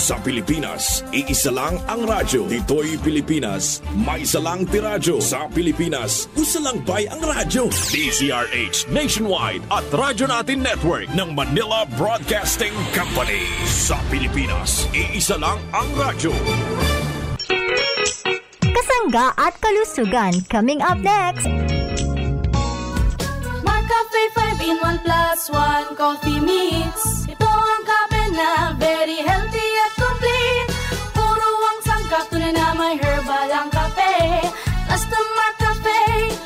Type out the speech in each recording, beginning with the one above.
Sa Pilipinas, iisa lang ang radyo. Dito'y Pilipinas, may isa lang tiradyo. Sa Pilipinas, usa lang bay ang radyo. DZRH Nationwide at Radyo Natin Network ng Manila Broadcasting Company. Sa Pilipinas, iisa lang ang radyo. Kasangga at kalusugan coming up next. McCafe 5-in-1 plus 1 coffee mix. Ito ang kape na very healthy at complete. Puro ang sangkap, tunay na may herbal ang kape. Basta McCafe,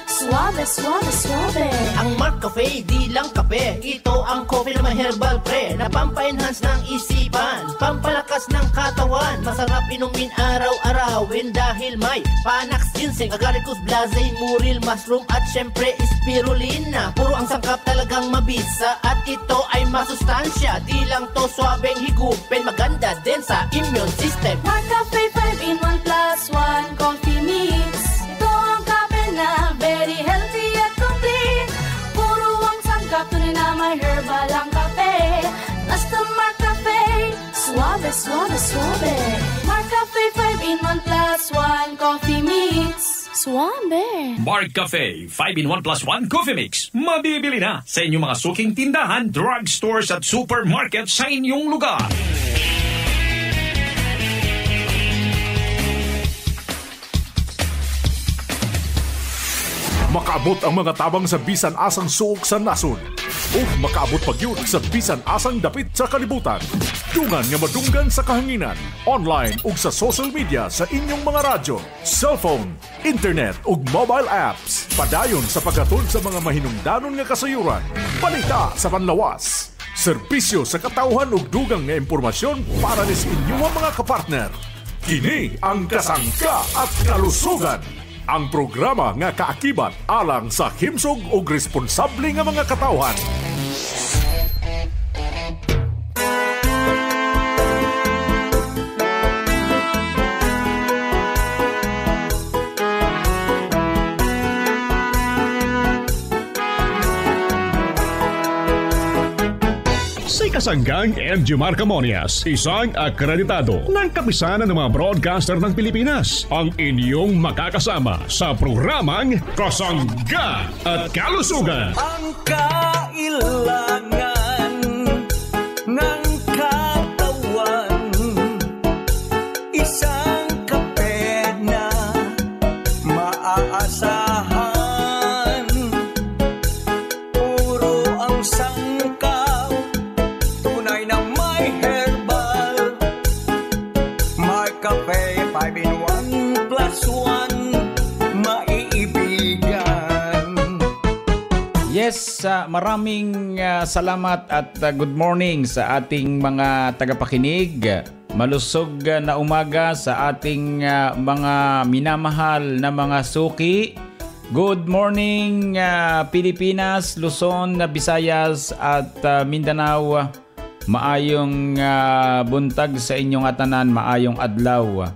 suave, suave, suave. Ang McCafe, di lang kape. Ito ang coffee na may herbal pre, na pampa-enhance ng isipan, pampalakas ng katawan. Masarap inumin araw-arawin dahil may Panax, ginseng, agaricus, blazay, muril, mushroom at syempre spirulina. Puro ang sangkap talagang mabisa at ito ay masustansya. Di lang to swabeng higupin, maganda din sa immune system. McCafe 5-in-1 plus 1 coffee mix. Ito ang kape na very healthy at complete. Puro ang sangkap, tunay na may herbal ang kape. Basta McCafe, suave, suave, suave. McCafe 5-in-1 plus 1 coffee mix. Suave. McCafe 5-in-1 plus 1 coffee mix. Mabibili na sa inyong mga suking tindahan, drugstores at supermarket sa inyong lugar. Makaabot ang mga tabang sa bisan asang suok sa nasun. O makaabot pag yun sa bisan asang dapit sa kalibutan. Dungan nga madunggan sa kahanginan. Online ug sa social media sa inyong mga radyo, cellphone, internet ug mobile apps. Padayon sa pagkatod sa mga mahinungdanon nga kasayuran. Balita sa panlawas. Serbisyo sa katauhan ug dugang nga impormasyon para ni sa inyong mga kapartner. Kini ang Kasangka at Kalusugan. Ang programa nga kaakibat alang sa himsog ug responsable nga mga katawhan. Si Kasanggang MG Marcamonias, isang akreditado ng kapisanan ng mga broadcaster ng Pilipinas, ang inyong makakasama sa programang Kasangga at Kalusugan. Ang kailangan ng katawan, isang kape na maaasahan. Puro ang sangkap, tunay na may herbal. McCafe 5-in-1 plus 1, maiibigan. Yes, maraming salamat at good morning sa ating mga tagapakinig. Malusog na umaga sa ating mga minamahal na mga suki. Good morning Pilipinas, Luzon, Visayas at Mindanao. Maayong buntag sa inyong atanan, maayong adlaw.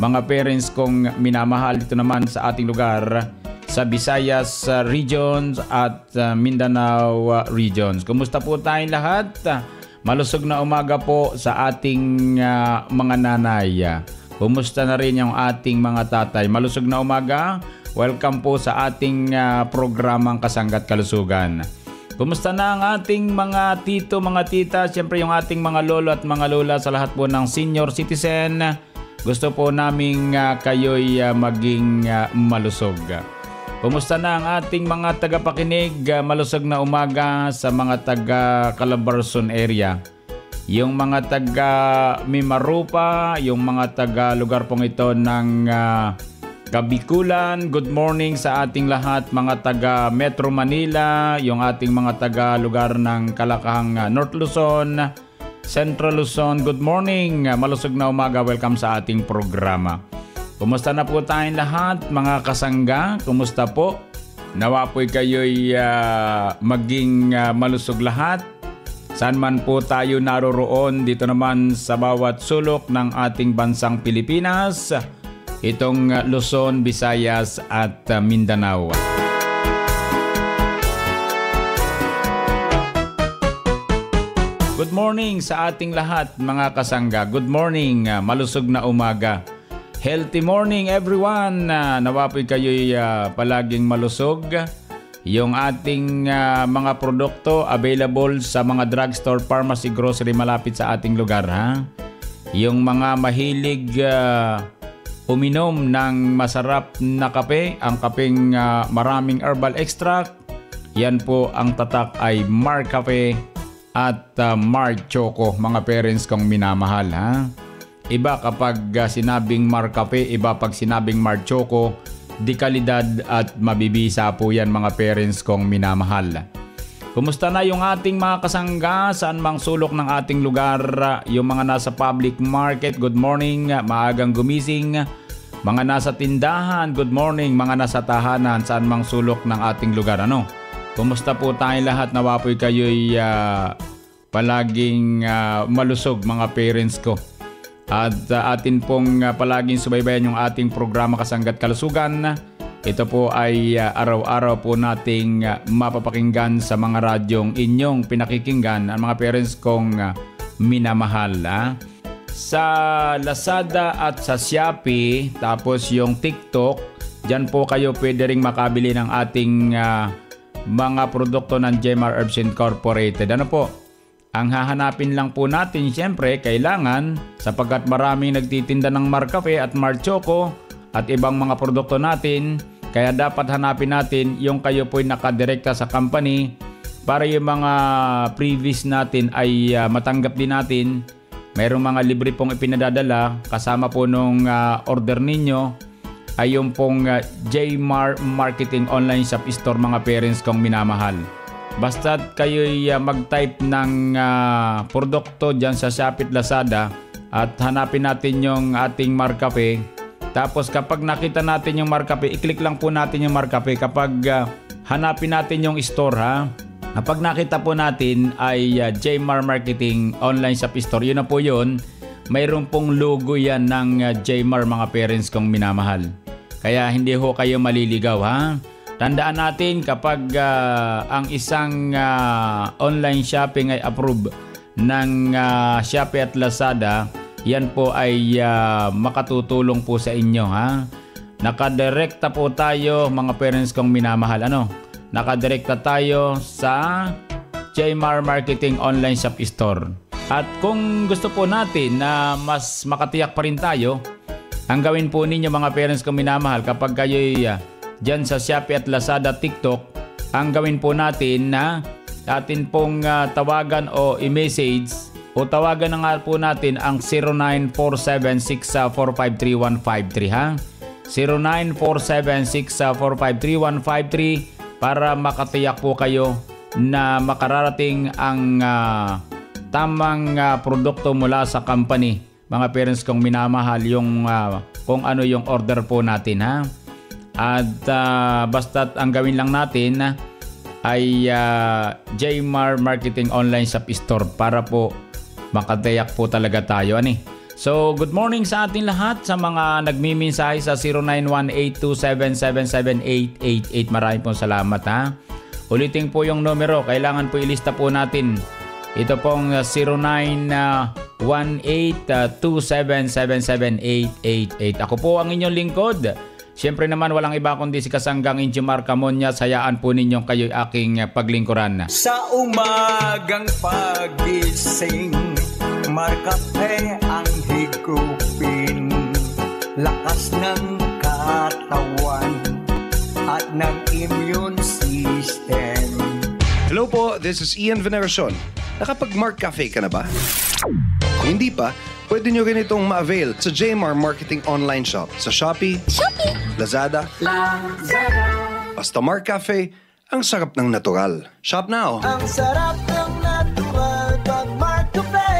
Mga parents kong minamahal dito naman sa ating lugar, sa Visayas regions at Mindanao regions. Kumusta po tayong lahat? Malusog na umaga po sa ating mga nanay. Kumusta na rin yung ating mga tatay? Malusog na umaga. Welcome po sa ating programang Kasangga at Kalusugan. Kumusta na ang ating mga tito, mga tita, siyempre yung ating mga lolo at mga lola, sa lahat po ng senior citizen. Gusto po naming kayo'y maging malusog. Kumusta na ang ating mga tagapakinig? Malusog na umaga sa mga taga Calabarzon area. Yung mga taga Mimarupa, yung mga taga lugar pong ito ng Kabikulan, good morning sa ating lahat, mga taga Metro Manila, yung ating mga taga lugar ng Kalakahang North Luzon, Central Luzon, good morning, malusog na umaga, welcome sa ating programa. Kumusta na po tayong lahat, mga kasangga? Kumusta po? Nawa po'y kayo'y maging malusog lahat. Saan man po tayo naroroon, dito naman sa bawat sulok ng ating bansang Pilipinas, itong Luzon, Visayas at Mindanao. Good morning sa ating lahat mga kasangga. Good morning, malusog na umaga. Healthy morning everyone. Nawa po'y kayo'y palaging malusog. Yung ating mga produkto available sa mga drugstore, pharmacy, grocery malapit sa ating lugar. Yung mga mahilig uminom ng masarap na kape, ang kapeng maraming herbal extract, yan po ang tatak ay Mar Cafe at Mar Choco, mga parents kong minamahal. Iba kapag sinabing Mar Cafe, iba pag sinabing Mar Choco, di kalidad at mabibisa po yan mga parents kong minamahal. Kumusta na yung ating mga kasangga saan mang sulok ng ating lugar? Yung mga nasa public market, good morning, maagang gumising. Mga nasa tindahan, good morning. Mga nasa tahanan, saan mang sulok ng ating lugar. Kumusta po tayong lahat? Nawa po'y kayo'y palaging malusog mga parents ko. At atin pong palaging subaybayan yung ating programa Kasangga't Kalusugan. Ito po ay araw-araw po nating mapapakinggan sa mga radyong inyong pinakikinggan ang mga parents kong minamahal. Sa Lazada at sa Shopee, tapos yung TikTok, dyan po kayo pwede ring makabili ng ating mga produkto ng Jemar Herbs Incorporated. Ano po? Ang hahanapin lang po natin, siyempre, kailangan, sapagkat maraming nagtitinda ng Mar Cafe at Mar Choco at ibang mga produkto natin, kaya dapat hanapin natin yung kayo po'y nakadirekta sa company para yung mga previous natin ay matanggap din natin. Mayroong mga libre pong ipinadadala kasama po nung order ninyo ay yung pong Jmar Marketing Online Shop Store mga parents kong minamahal. Basta't kayo'y mag-type ng produkto dyan sa Shopee at Lazada at hanapin natin yung ating Mar Cafe. Tapos kapag nakita natin yung Mar Cafe, i-click lang po natin yung Mar Cafe. Kapag hanapin natin yung store kapag nakita po natin ay Jmar Marketing Online Shop Store, yun na po yun. Mayroon pong logo yan ng Jmar mga parents kong minamahal. Kaya hindi ho kayo maliligaw Tandaan natin kapag ang isang online shopping ay approve ng Shopee at Lazada, yan po ay makatutulong po sa inyo. Nakadirekta po tayo mga parents kong minamahal. Nakadirekta tayo sa Jmar Marketing Online Shop Store. At kung gusto po natin na mas makatiyak pa rin tayo, ang gawin po ninyo mga parents kong minamahal kapag kayo'y dyan sa Shopee at Lazada, TikTok, ang gawin po natin na atin pong tawagan o i-message o tawagan na nga po natin ang 0947-645-3153 0947-645-3153 para makatiyak po kayo na makararating ang tamang produkto mula sa company. Mga parents kong minamahal yung kung ano yung order po natin At basta't ang gawin lang natin ay Jmar Marketing Online Shop Store para po makatiyak po talaga tayo. So good morning sa ating lahat sa mga nagmimensahe sa 0918-277-7888. Maraming pong salamat Ulitin po yung numero, kailangan po ilista po natin. Ito pong 0918-277-7888. Ako po ang inyong lingkod. Siyempre naman walang iba kundi si Kasanggang Injimar Camonias. Hayaan po ninyong kayo'y aking paglingkuran. Sa umagang pagising, Mar Cafe ang higupin, lakas ng katawan at ng immune system. Hello po, this is Ian Veneracion. Nakapag-Mar Cafe ka na ba? Kung hindi pa, pwede nyo rin itong ma-avail sa Jmar Marketing Online Shop sa Shopee, Lazada, basta Mar Cafe, ang sarap ng natural. Shop now! Ang sarap ng natural pag Mar Cafe.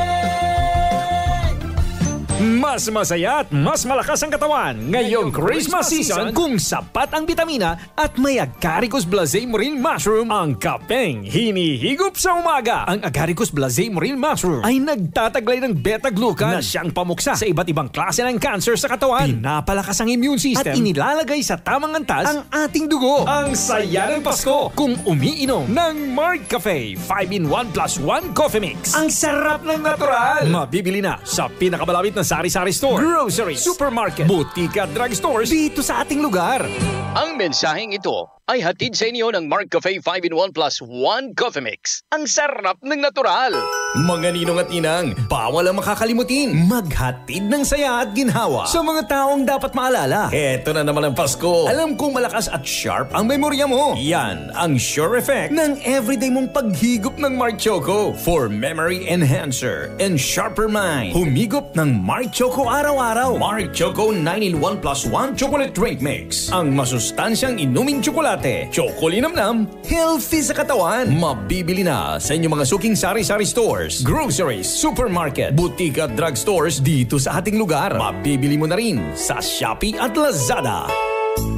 Mas masaya at mas malakas ang katawan ngayong Christmas season kung sapat ang bitamina at may Agaricus Blazei Marine Mushroom ang kapeng hinihigop sa umaga. Ang Agaricus Blazei Marine Mushroom ay nagtataglay ng beta-glucan na siyang pamuksa sa iba't ibang klase ng cancer sa katawan. Pinapalakas ang immune system at inilalagay sa tamang antas ang ating dugo. Ang saya ng Pasko kung umiinom ng Mark Cafe 5-in-1 plus 1 Coffee Mix. Ang sarap ng natural. Mabibili na sa pinakamalapit na sari-sari store, grocery, supermarket, butika, drugstores dito sa ating lugar. Ang mensaheng ito ay hatid sa inyo ng Mark Cafe 5-in-1 plus 1 Coffee Mix. Ang sarap ng natural. Mga ninong at inang, bawal ang makakalimutin. Maghatid ng saya at ginhawa sa mga taong dapat maalala. Eto na naman ang Pasko. Alam kong malakas at sharp ang memorya mo. Yan ang sure effect ng everyday mong paghigop ng Mark Choco. For memory enhancer and sharper mind. Humigop ng Mark Choco araw-araw. Mark Choco 9-in-1 plus 1 chocolate drink mix. Ang masustansyang inuming tsokolate. Chocolinamnam, healthy sa katawan. Mabibili na sa inyong mga suking sari-sari stores, groceries, supermarket, butika at drugstores dito sa ating lugar. Mabibili mo na rin sa Shopee at Lazada.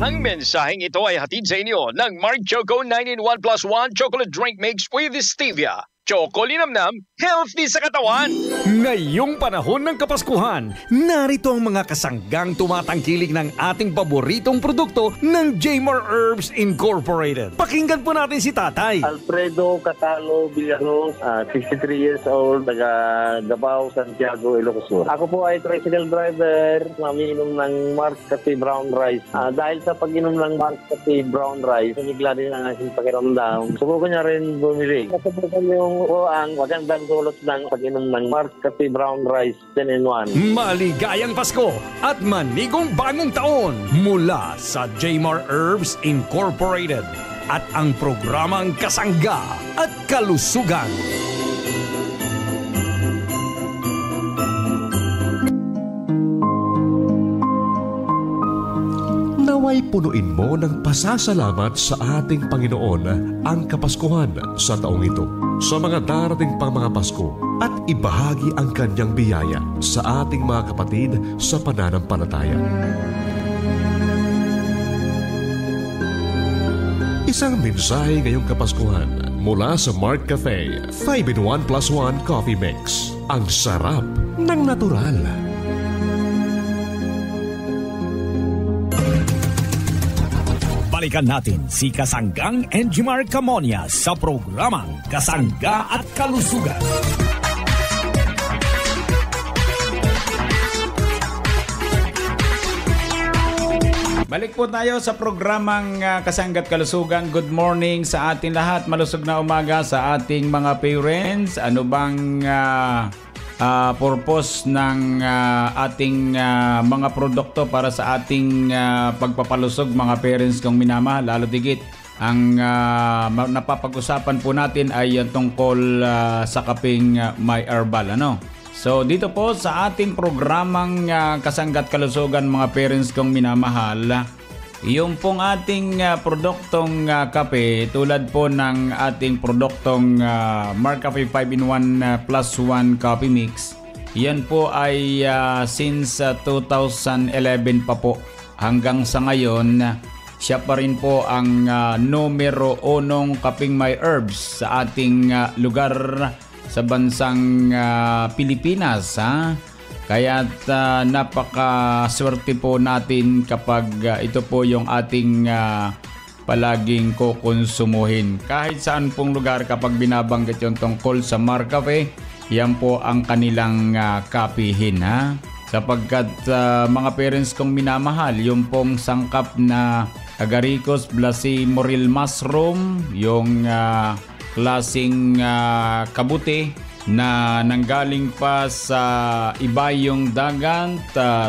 Ang mensaheng ito ay hatid sa inyo ng Mark Choco 9-in-1 plus 1 chocolate drink mix with stevia. Chocolinamnam, healthy sa katawan. Ngayong panahon ng Kapaskuhan, narito ang mga kasanggang tumatangkilik ng ating paboritong produkto ng Jmar Herbs Incorporated. Pakinggan po natin si Tatay. Alfredo Catalo Villaros, 63 years old, taga Davao, Santiago, Ilocos Sur. Ako po ay tricycle driver, umiinom ng Mark Cafe Brown Rice. Dahil sa pag-inom ng Mark Cafe Brown Rice, sumigla din ang aking pakiramdam. Subukan niya rin bumili. Nasubukan yung ang magandang dulot ng pag-inom ng Mark Cafe Brown Rice 10-in-1. Maligayang Pasko at manigong bagong taon mula sa Jmar Herbs Incorporated at ang programang Kasangga at Kalusugan. Naway punuin mo ng pasasalamat sa ating Panginoon ang Kapaskuhan sa taong ito, sa mga darating pang mga Pasko, at ibahagi ang kanyang biyaya sa ating mga kapatid sa pananampalataya. Isang mensahe ngayong Kapaskuhan mula sa Mark Cafe 5-in-1 plus 1 Coffee Mix. Ang sarap ng natural. Balikan natin si Kasanggang Enjimar Camonia sa programang Kasangga at Kalusugan. Balik po tayo sa programang Kasangga at Kalusugan. Good morning sa ating lahat. Malusog na umaga sa ating mga parents. Ano bang purpose ng ating mga produkto para sa ating pagpapalusog, mga parents kong minamahal? Lalo digit ang napapag-usapan po natin ay tungkol sa kapeng My Herbal, ano? So dito po sa ating programang Kasangga at Kalusugan, mga parents kong minamahal, yung pong ating produktong kape, tulad po ng ating produktong Mark Cafe 5-in-1 plus 1 coffee mix, yan po ay since 2011 pa po hanggang sa ngayon, siya pa rin po ang numero 1 kapeng My Herbs sa ating lugar sa bansang Pilipinas, ha? Kaya't napakaswerte po natin kapag ito po yung ating palaging kukonsumuhin. Kahit saan pong lugar kapag binabanggit yung tungkol sa Mark Cafe, yan po ang kanilang kapihin, ha? Sapagkat mga parents kong minamahal, yung pong sangkap na Agaricus Blazei Marine Mushroom, yung klaseng kabuti na nanggaling pa sa ibayong dagat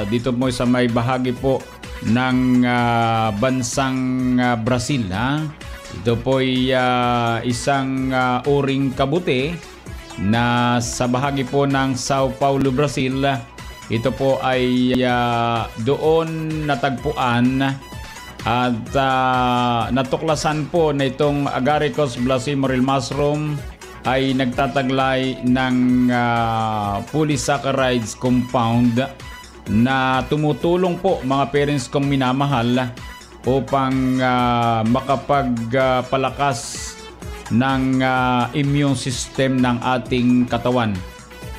dito mo sa may bahagi po ng bansang Brazil, ha? Ito po ay isang uring kabuti na sa bahagi po ng Sao Paulo, Brazil. Ito po ay doon natagpuan at natuklasan po na itong Agaricus Blazei Marine Mushroom ay nagtataglay ng polysaccharides compound na tumutulong po mga parents kong minamahal upang makapagpalakas ng immune system ng ating katawan.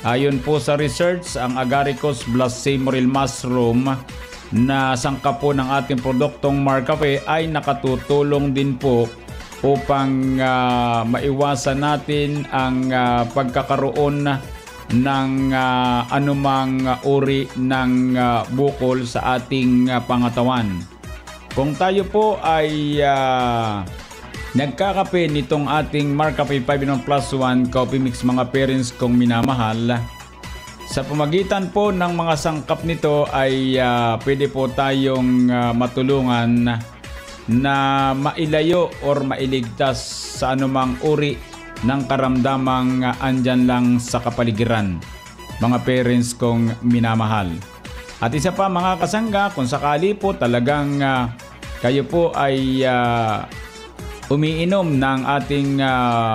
Ayon po sa research, ang Agaricus blossomaril mushroom na sangkap po ng ating produktong Marcafe ay nakatutulong din po upang maiwasan natin ang pagkakaroon ng anumang uri ng bukol sa ating pangatawan. Kung tayo po ay nagkakape nitong ating Marcafe 5-in-1 plus 1 coffee mix mga parents kong minamahal, sa pamagitan po ng mga sangkap nito ay pwede po tayong matulungan na mailayo or mailigtas sa anumang uri ng karamdamang andyan lang sa kapaligiran mga parents kong minamahal. At isa pa mga kasangga, kung sakali po talagang kayo po ay umiinom ng ating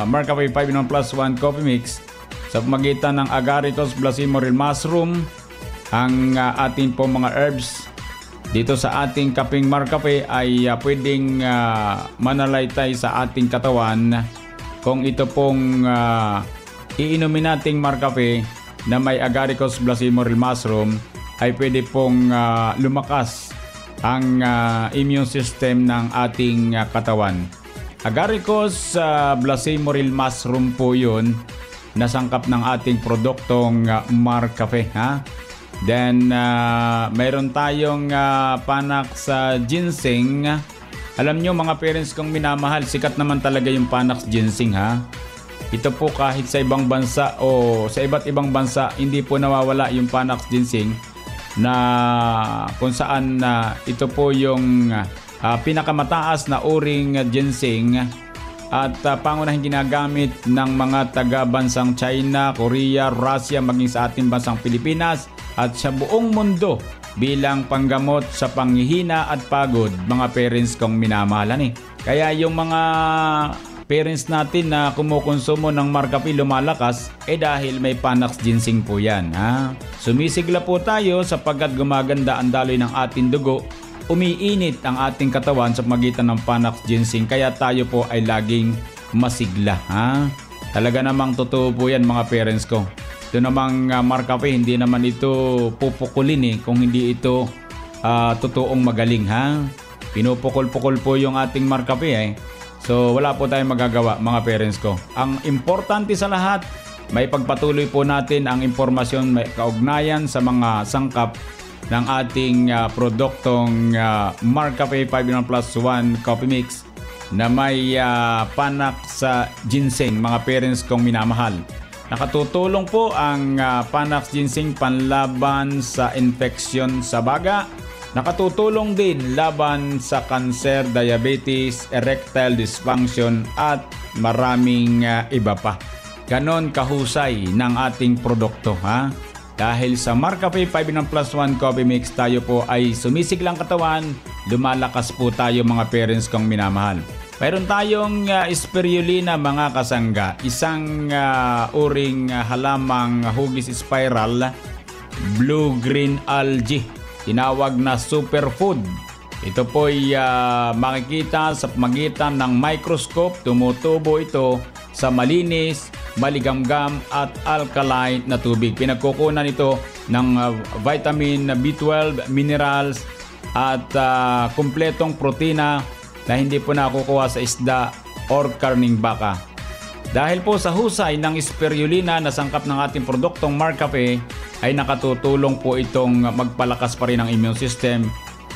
Marcafe 5-in-1 plus 1 coffee mix sa pamagitan ng Agaricus blossomaril mushroom, ang ating po mga herbs dito sa ating kaping Marcafe ay pwedeng manalaytay sa ating katawan kung ito pong iinumin nating Marcafe na may Agaricus blossomaril mushroom ay pwede pong lumakas ang immune system ng ating katawan. Agaricus blossomaril mushroom po yun, nasangkap ng ating produktong Marcafe. Then mayroon tayong panak sa ginseng. Alam nyo mga parents kong minamahal, sikat naman talaga yung panak sa ginseng Ito po kahit sa ibang bansa o sa iba't ibang bansa, hindi po nawawala yung panak sa ginseng, na kung saan ito po yung pinakamataas na uring ginseng at pangunahing ginagamit ng mga taga-bansang China, Korea, Russia, maging sa ating bansang Pilipinas at sa buong mundo bilang panggamot sa panghihina at pagod mga parents kong minamahalan. Kaya yung mga parents natin na kumukonsumo ng Marcafe lumalakas dahil may Panax ginseng po yan. Sumisigla po tayo sapagkat gumaganda ang daloy ng ating dugo. Umiinit ang ating katawan sa magitan ng Panax ginseng, kaya tayo po ay laging masigla. Talaga namang totoo po yan mga parents ko. Ito namang Marcafe, hindi naman ito pupukulin kung hindi ito totoong magaling. Pinupukol-pukol po yung ating Marcafe So wala po tayong magagawa mga parents ko. Ang importante sa lahat, may pagpatuloy po natin ang impormasyon, may kaugnayan sa mga sangkap ng ating produktong Marcafe 5-in-1 plus 1 coffee mix na may panak sa ginseng mga parents kong minamahal. Nakatutulong po ang panak ginseng panlaban sa infeksyon sa baga. Nakatutulong din laban sa kanser, diabetes, erectile dysfunction at maraming iba pa. Ganon kahusay ng ating produkto Dahil sa Marcafe 5-in-1 plus 1 coffee mix, tayo po ay sumisiglang katawan, lumalakas po tayo mga parents kong minamahal. Mayroon tayong spirulina mga kasangga, isang uring halamang hugis spiral, blue-green algae, tinawag na superfood. Ito po ay makikita sa pamagitan ng microscope. Tumutubo ito sa malinis, maligamgam at alkaline na tubig. Pinagkukunan ito ng vitamin B12, minerals at kumpletong protina na hindi po nakukuha sa isda or karning baka. Dahil po sa husay ng spirulina na sangkap ng ating produktong Marcafe, ay nakatutulong po itong magpalakas pa rin ang immune system,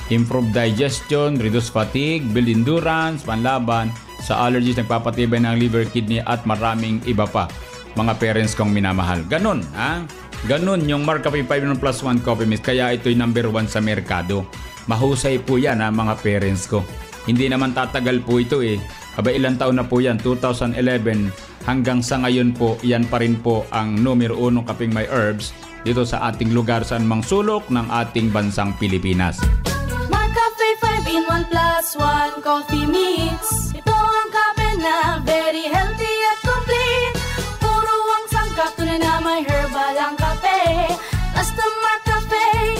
improve digestion, reduce fatigue, build endurance, panlaban sa allergies, nagpapatibay ng liver, kidney at maraming iba pa mga parents kong minamahal. Ganun Ganun yung Marcafe 5-in-1 plus 1 coffee mix, kaya ito'y number 1 sa merkado. Mahusay po yan mga parents ko. Hindi naman tatagal po ito Aba ilang taon na po yan, 2011 hanggang sa ngayon po, yan pa rin po ang numero 1 kaping may herbs dito sa ating lugar saan mang sulok ng ating bansang Pilipinas. Marcafe 5-in-1 plus 1 coffee mix. Ito ang kape na very healthy at complete. Puro ang sangkap, tunay na may herbal ang kape. Basta Marcafe,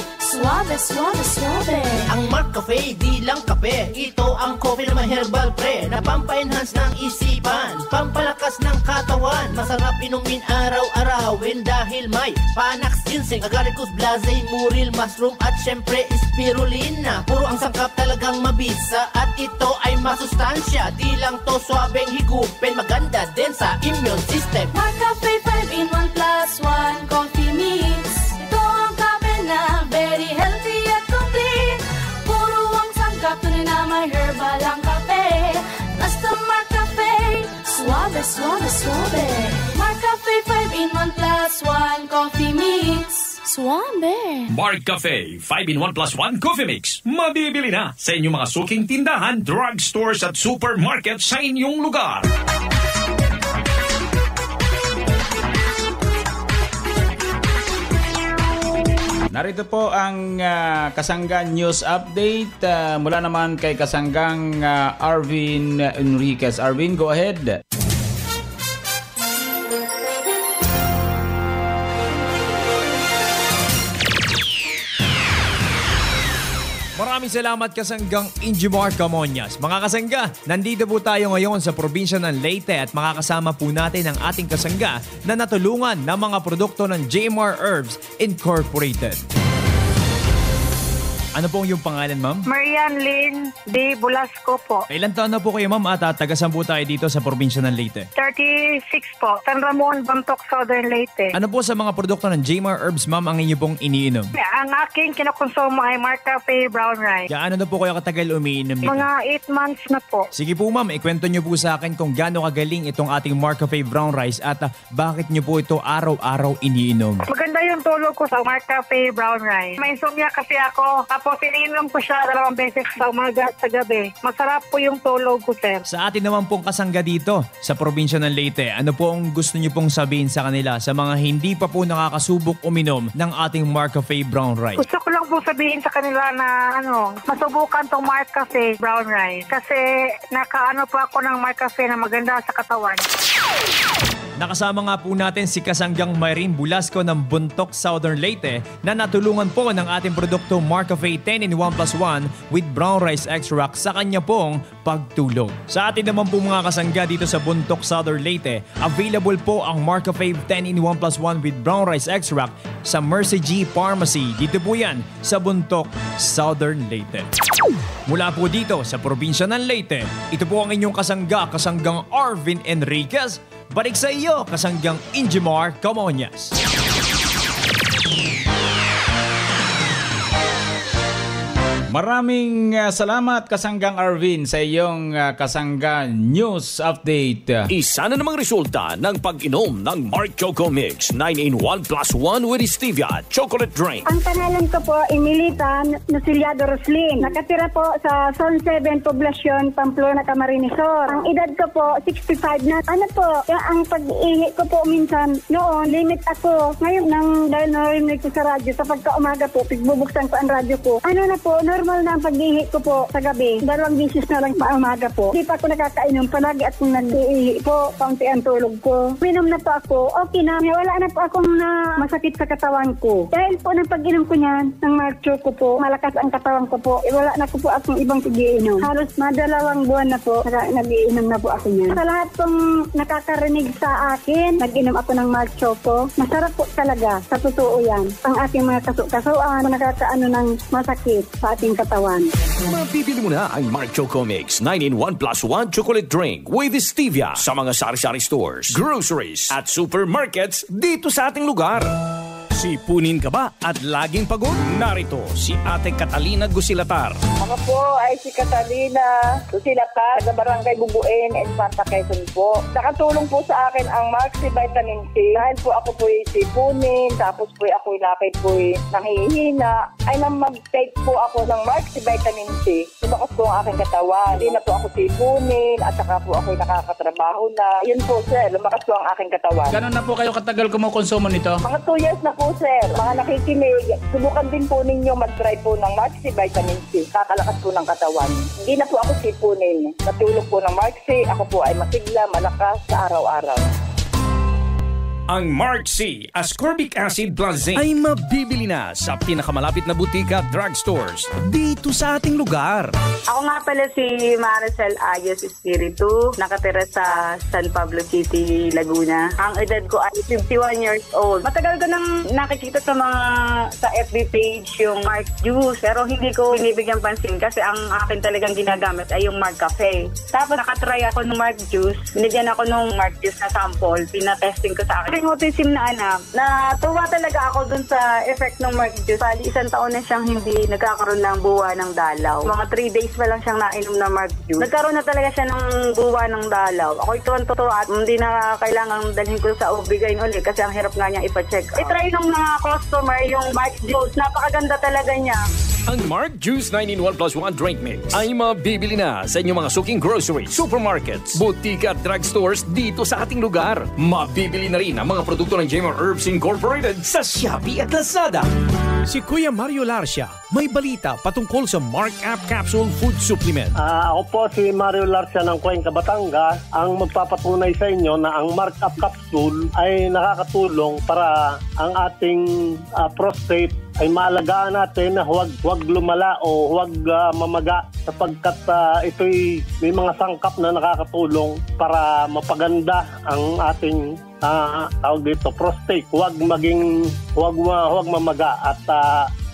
suave, suave. Ang Mark Cafe, di lang kape. Ito ang coffee na may herbal pre, na pampa-enhance ng isipan, pampalakas ng katawan. Masarap inumin araw-arawin dahil may Panax, ginseng, agaricus, blazay, muril, mushroom at syempre spirulina. Puro ang sangkap talagang mabisa at ito ay masustansya. Di lang to swabeng higupin, maganda din sa immune system. Mark Cafe 5-in-1 plus 1 coffee mix. Ito ang kape na very healthy at complete. Puro ang sangkap, tunay na may herbal ang kape. Basta Mark Cafe, suave, suave, suave. Mark Cafe 5-in-1 plus 1 coffee mix. Suave. Mark Cafe 5-in-1 plus 1 coffee mix. Mabibili na sa inyong mga suking tindahan, drugstores at supermarket sa inyong lugar. Narito po ang Kasanggan News Update mula naman kay Kasanggang Arvin Enriquez. Arvin, go ahead. Maraming salamat Kasanggang Injimar Camonias. Mga kasangga, nandito po tayo ngayon sa probinsya ng Leyte at makakasama po natin ang ating kasangga na natulungan ng mga produkto ng Jmar Herbs Incorporated. Ano po yung pangalan, ma'am? Marian Lynn de Bulasco po. Ilan taon na po kayo, ma'am, at tagasan po tayo dito sa probinsya ng Leyte? 36 po. San Ramon, Bontoc, Southern Leyte. Ano po sa mga produkto ng Jmar Herbs, ma'am, ang inyo pong iniinom? Ang aking kinukonsumo ay Mark Cafe Brown Rice. Gaano na po kayo katagal umiinom nito? Mga 8 months na po. Sige po, ma'am, ikwento nyo po sa akin kung gaano kagaling itong ating Mark Cafe Brown Rice at bakit nyo po ito araw-araw iniinom. Maganda yung tulog ko sa Mark Cafe Brown Rice. May insomnia kasi ako. Tapos iniinom ko siya 2 beses sa umaga at sa gabi. Masarap po yung tulog ko, sir. Sa atin naman pong kasangga dito sa probinsya ng Leyte, ano po ang gusto nyo pong sabihin sa kanila sa mga hindi pa po nakakasubok uminom ng ating Mark Cafe Brown Rice? Gusto ko lang po sabihin sa kanila na masubukan tong Mark Cafe Brown Rice. Kasi nakaano po ako ng Mark Cafe na maganda sa katawan. Nakasama nga po natin si Kasanggang Mayrene Bulasco ng Bontoc, Southern Leyte na natulungan po ng ating produkto Mark Cafe 10-in-1 plus 1 with brown rice extract sa kanya pong pagtulong. Sa atin naman po mga kasangga dito sa Bontoc, Southern Leyte, available po ang Mark Cafe 10-in-1 plus 1 with brown rice extract sa Mercy G Pharmacy. Dito po yan sa Bontoc, Southern Leyte. Mula po dito sa probinsya ng Leyte, ito po ang inyong kasangga, Kasanggang Arvin Enriquez. Balik sa iyo, Kasanggang Injimar Camonias. Maraming salamat Kasanggang Arvin sa iyong Kasanggan News Update. Isa na namang resulta ng pag-inom ng Mark Choco Mix 9-in-1 plus 1 with stevia chocolate drink. Ang pangalan ko po, Emilita Nusiliado Roslin. Nakatira po sa Zone 7 Poblacion, Pamplona, Camarines Sur. Ang edad ko po, 65 na. Ano po, ang pag-ihi ko po minsan, noon, limit ako. Ngayon, dahil narinig ko sa radyo, sa pagka-umaga po, pigbubuksan ko ang radyo ko. Ano na po, normal na ang pag-ihi ko po sa gabi. 2 bisis na lang pa umaga po. Di pa ako nakakainom. Palagi akong nag-ihi po. Kaunti ang tulog ko. Minom na po ako. Okay na. Wala na po akong masakit sa katawan ko. Dahil po ng pag-inom ko niyan, ng Mark Choco po, malakas ang katawan ko po. Wala na po akong ibang pag-iinom. Halos 2 buwan na po, nag-iinom na po ako niyan. Sa lahat pong nakakarinig sa akin, nag-inom ako ng Mark Choco. Masarap po talaga. Sa totoo yan. Ang ating mga kasuan, nakakaano ng masakit sa ating katawan. Mabibili mo na ang Mark Choco Mix 9-in-1 plus 1 chocolate drink with stevia sa mga sari-sari stores, groceries at supermarkets dito sa ating lugar. Sipunin ka ba at laging pagod? Narito si Ate Catalina Gusilatar. Ako po ay si Catalina Gusilatar sa Barangay Bubuin and Santa Quezon po. Nakatulong po sa akin ang Maxi Vitamin C. Dahil po ako po sipunin, tapos po ako lapit po nangihina, ay nang mag-take po ako ng Maxi Vitamin C. Lumakas po ang aking katawan. Hindi na po ako sipunin at saka po ako nakakatrabaho na. Yun po sir, lumakas po ang aking katawan. Gano'n na po kayo katagal kumukonsumo nito? Mga 2 years na po sir. Mga nakikinig, subukan din po ninyo mag-try po ng Maxi Vitamin C. Kakalakas po ng katawan. Hindi na po ako sipunin. Natulog po ng Maxi. Ako po ay masigla, malakas sa araw-araw. Ang Mark C. Ascorbic Acid Plus Zinc ay mabibili na sa pinakamalapit na butika at drugstores dito sa ating lugar. Ako nga pala si Maricel Ayos Espiritu, nakatira sa San Pablo City, Laguna. Ang edad ko ay 51 years old. Matagal ko nang nakikita sa FB page yung Mark Juice, pero hindi ko binibigyan pansin kasi ang akin talagang ginagamit ay yung Mark Cafe. Tapos nakatry ako ng Mark Juice, binigyan ako ng Mark Juice na sample, pinatesting ko sa akin. Yung autism na anak, natuwa talaga ako dun sa effect ng Mark Juice. Bali, 1 taon na siyang hindi nagkakaroon ng buwa ng dalaw. Mga 3 days pa lang siyang nainom na Mark Juice. Nagkaroon na talaga siya ng buwa ng dalaw. Ako ituwan-tuwa at hindi na kailangang dalhin ko sa OB-GYN ulit kasi ang hirap nga niya ipa-check. I-try ng mga customer yung Mark Juice. Napakaganda talaga niya. Ang Mark Juice 9-in-1+1 Drink Mix ay mabibili na sa inyong mga suking groceries, supermarkets, butika at drugstores dito sa ating lugar. Mabibili na rin ang mga produkto ng J-Mar Herbs Incorporated sa Shopee at Lazada. Si Kuya Mario Larcia may balita patungkol sa Mark Up Capsule Food Supplement. Ako po si Mario Larcia ng Cuenca, Batangas. Ang magpapatunay sa inyo na ang Mark Up Capsule ay nakakatulong para ang ating prostate ay maalagaan natin na huwag lumala o huwag mamaga sapagkat ito'y may mga sangkap na nakakatulong para mapaganda ang ating tawag dito, prostate. Huwag mamaga at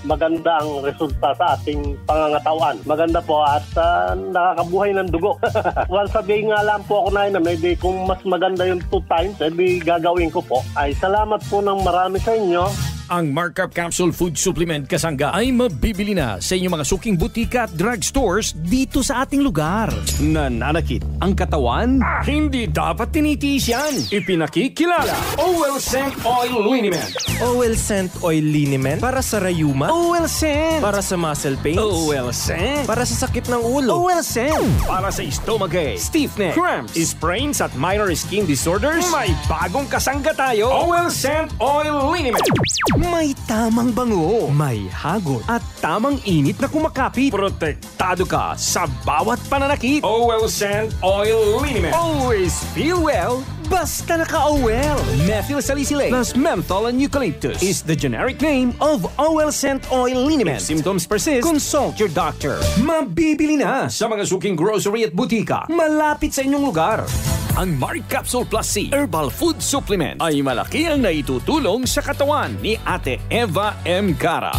maganda ang resulta sa ating pangangatawan. Maganda po at nakakabuhay ng dugo. Once a day nga lang po ako nainom, edi kung mas maganda yung 2 times, edi gagawin ko po. Ay salamat po ng marami sa inyo. Ang Mark Up Capsule Food Supplement Kasangga ay mabibili na sa inyong mga suking butika at drugstores dito sa ating lugar. Nananakit ang katawan? Hindi dapat tinitiis yan. Ipinakikilala. OL Scent Oil Liniment. OL Scent Oil Liniment para sa rayuma. OL Scent para sa muscle pains. OL Scent para sa sakit ng ulo. OL Scent para sa stomachache, stiffness, cramps, sprains at minor skin disorders. May bagong kasangga tayo. OL Scent Oil Liniment. May tamang bango, may hagod, at tamang init na kumakapit. Protektado ka sa bawat pananakit. OL Scent Oil Liniment. Always feel well, basta naka-OL. Methyl salicylate plus menthol and eucalyptus is the generic name of OL Scent Oil Liniment. If symptoms persist, consult your doctor. Mabibili na sa mga suking grocery at butika malapit sa inyong lugar. Ang Mark Capsule Plus C Herbal Food Supplement ay malaki ang naitutulong sa katawan ni Ate Eva M. Cara.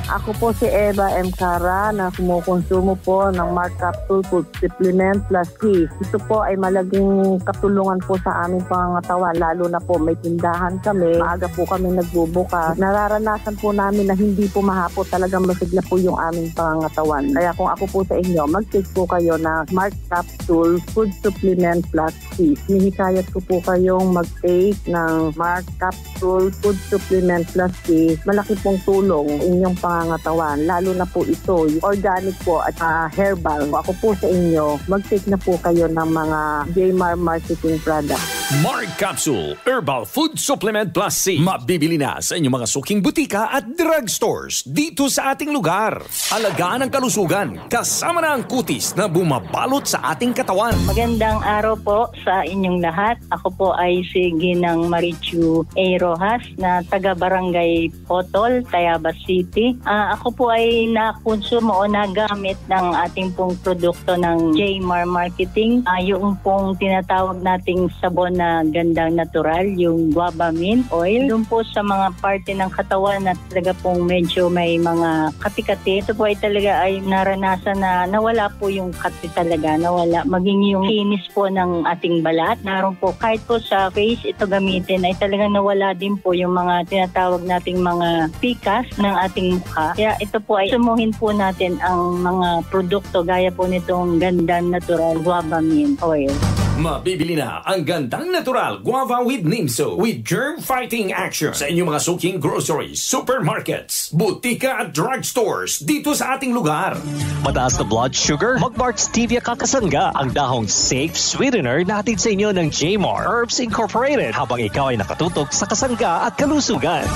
Ako po si Eva M. Cara na kumukonsumo po ng Mark Capsule Food Supplement Plus C. Ito po ay malaking katulungan po sa aming pangangatawan, lalo na po may tindahan kami, maaga po kami nagbubukas. Nararanasan po namin na hindi po mahapot, talagang masigla po yung aming pangangatawan. Kaya kung ako po sa inyo, mag-take po kayo ng Mark Capsule Food Supplement Plus C. Nihikayat ko po kayong mag-take ng Mark Capsule Food Supplement Plus C. Malaki pong tulong inyong pangangatawan, lalo na po ito, organic po at herbal. Ako po sa inyo, mag-take na po kayo ng mga J-Mar marketing products. Mark Capsule Herbal Food Supplement Plus C. Mabibili na sa inyong mga suking butika at drugstores dito sa ating lugar. Alagaan ang kalusugan, kasama na ang kutis na bumabalot sa ating katawan. Magandang araw po sa inyong lahat. Ako po ay si Ginang Marichu A. Rojas na taga-barangay Potol, Tayabas City. Ako po ay nakonsumo o nagamit ng ating pong produkto ng J-Mar Marketing. Yung pong tinatawag nating sabon na gandang natural, yung guava mint oil. Doon po sa mga parte ng katawan na talaga pong medyo may mga kati-kati. Ito po ay talaga ay naranasan na nawala po yung kati talaga. Nawala. Maging yung kinis po ng ating balat. Naroon po kahit po sa face ito gamitin ay talagang nawala din po yung mga tinatawag nating mga pikas ng ating mukha. Kaya ito po ay sumuhin po natin ang mga produkto gaya po nitong gandang natural guava mint oil. Mabibili na ang gandang natural guava with Nimso with germ-fighting action sa inyong mga suking groceries, supermarkets, butika at drugstores dito sa ating lugar. Mataas na blood sugar? Mag-Mart Stevia Kakasangga, ang dahong safe sweetener natin sa inyo ng J-Mar Herbs Incorporated habang ikaw ay nakatutok sa kasangga at kalusugan.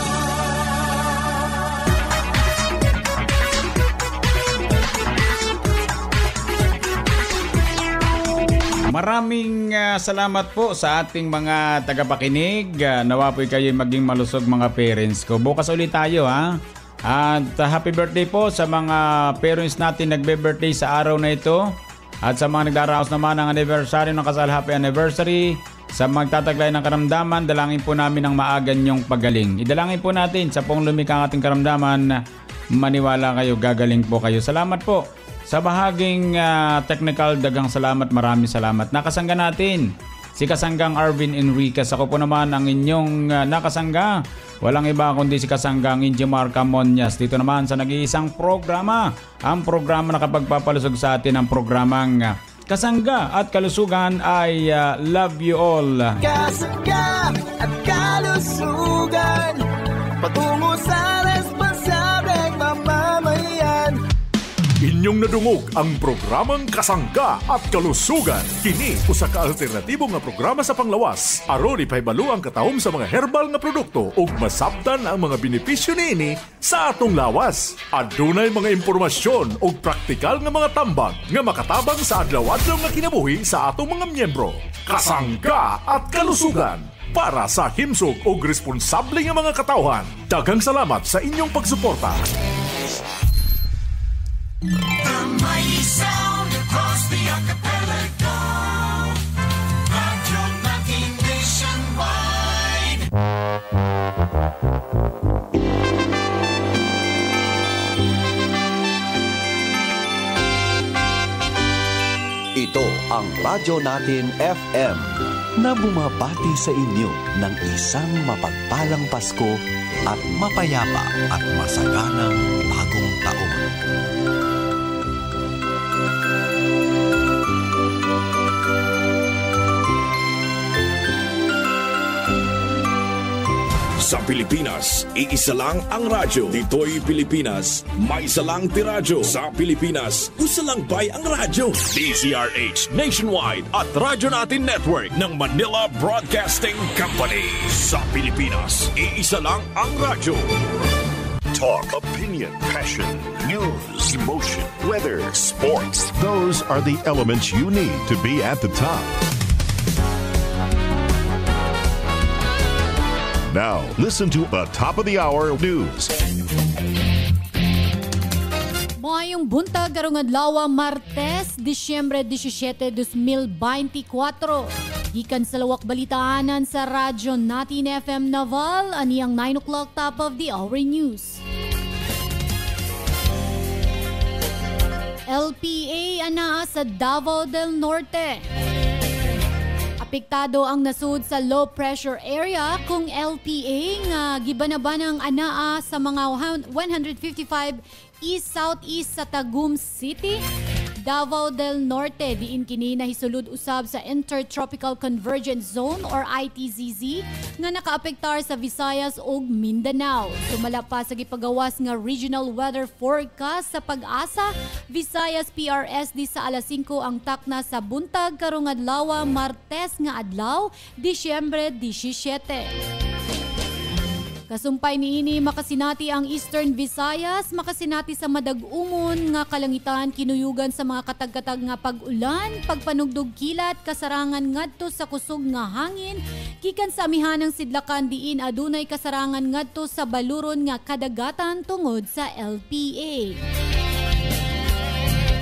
Maraming salamat po sa ating mga tagapakinig. Nawa po kayo maging malusog mga parents ko. Bukas ulit tayo ha. At happy birthday po sa mga parents natin nagbe-birthday sa araw na ito. At sa mga nagdaraos naman ng anniversary ng kasal, happy anniversary. Sa magtataglay ng karamdaman, dalangin po namin ang maaga niyong pagaling. Idalangin po natin sa pong lumikang ating karamdaman. Maniwala kayo, gagaling po kayo. Salamat po. Sa bahaging technical, dagang salamat, maraming salamat. Nakasangga natin si Kasanggang Arvin Enriquez. Ako po naman ang inyong nakasangga. Walang iba kundi si Kasanggang Injimar Camonias. Dito naman sa nag-iisang programa. Ang programa na kapagpapalusog sa atin ang programang Kasangga at Kalusugan ay Love You All. Kasangga at Kalusugan, patungo sa responsableng mamamayan. Inyong nadungog ang programang Kasangga at Kalusugan. Kini usa ka alternatibo nga programa sa panglawas. Aron ipahibalo ang katahom sa mga herbal nga produkto ug masabtan ang mga benepisyo niini sa atong lawas. Adunay mga impormasyon ug praktikal nga mga tambag nga makatabang sa adlaw-adlaw nga kinabuhi sa atong mga miyembro. Kasangga at Kalusugan, para sa himsog ug responsable nga mga katawhan. Daghang salamat sa inyong pagsuporta. The mighty sound across the archipelago, Radio Natin nationwide. Ito ang Radyo Natin FM na bumabati sa inyo ng isang mapagpalang Pasko at mapayapa at masaganang bagong taon. Sa Pilipinas, iisa lang ang radyo. Dito'y Pilipinas, may isa lang tiradyo. Sa Pilipinas, usa lang bay ang radyo. DZRH Nationwide at Radyo Natin Network ng Manila Broadcasting Company. Sa Pilipinas, iisa lang ang radyo. Talk, opinion, passion, news, emotion, weather, sports. Those are the elements you need to be at the top. Now, listen to the top of the hour news. Mayong buntag karong adlaw Martes, Disyembre 17, 2024. Gikan sa lawak balitaanan sa Radyo Natin FM Naval, ani ang 9 o'clock top of the hour news. LPA anaa sa Davao del Norte. Apektado ang nasud sa low pressure area kung LPA nga gibanabanang anaa sa mga 155 east-southeast sa Tagum City, Davao del Norte. Diin kini nahisulod usab sa Intertropical Convergence Zone or ITZZ nga nakaapektar sa Visayas ug Mindanao. Sumala pa sa gipagawas nga regional weather forecast sa Pag-asa, Visayas PRSD sa alas 5 ang takna sa buntag karong adlaw Martes nga adlaw, Disyembre 17. Kasumpay niini makasinati ang Eastern Visayas, makasinati sa madag-umon nga kalangitan kinuyugan sa mga katag-katag nga pag-ulan, pagpanugdog kilat, kasarangan ngadto sa kusog nga hangin, gikan sa amihanang sidlakan diin adunay kasarangan ngadto sa baluron nga kadagatan tungod sa LPA.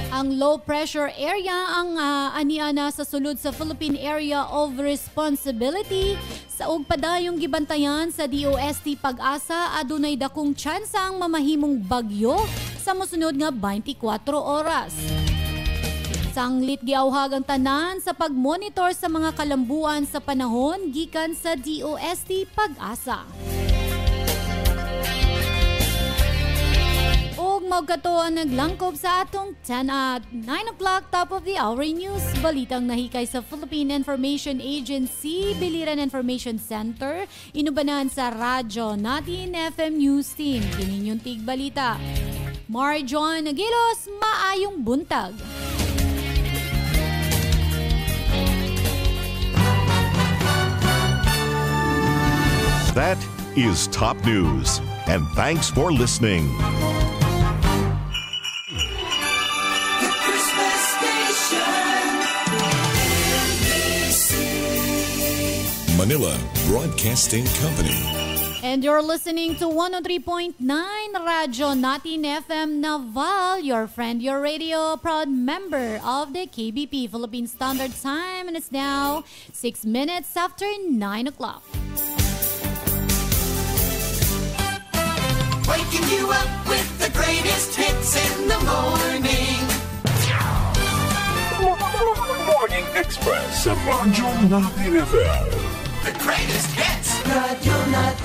Ang low pressure area ang aniana sa sulod sa Philippine Area of Responsibility sa ug padayong gibantayan sa DOST Pag-asa adunay dakong tsansang mamahimong bagyo sa mosunod nga 24 oras. Sanglit giawhag ang tanan sa pagmonitor sa mga kalambuan sa panahon gikan sa DOST Pag-asa. Og magkato ang naglangkob sa atong 10 at 9 o'clock top of the hour news. Balitang nahikay sa Philippine Information Agency, Biliran Information Center, inubanan sa Radyo Natin FM News Team. Kininyong tigbalita. Marjon Aguilos, maayong buntag. That is top news. And thanks for listening. Manila Broadcasting Company. And you're listening to 103.9 Radyo Natin FM Naval, your friend, your radio, proud member of the KBP Philippine Standard Time. And it's now 6 minutes after 9 o'clock. Waking you up with the greatest hits in the morning. Morning Express sa Radyo Natin FM. The greatest hits.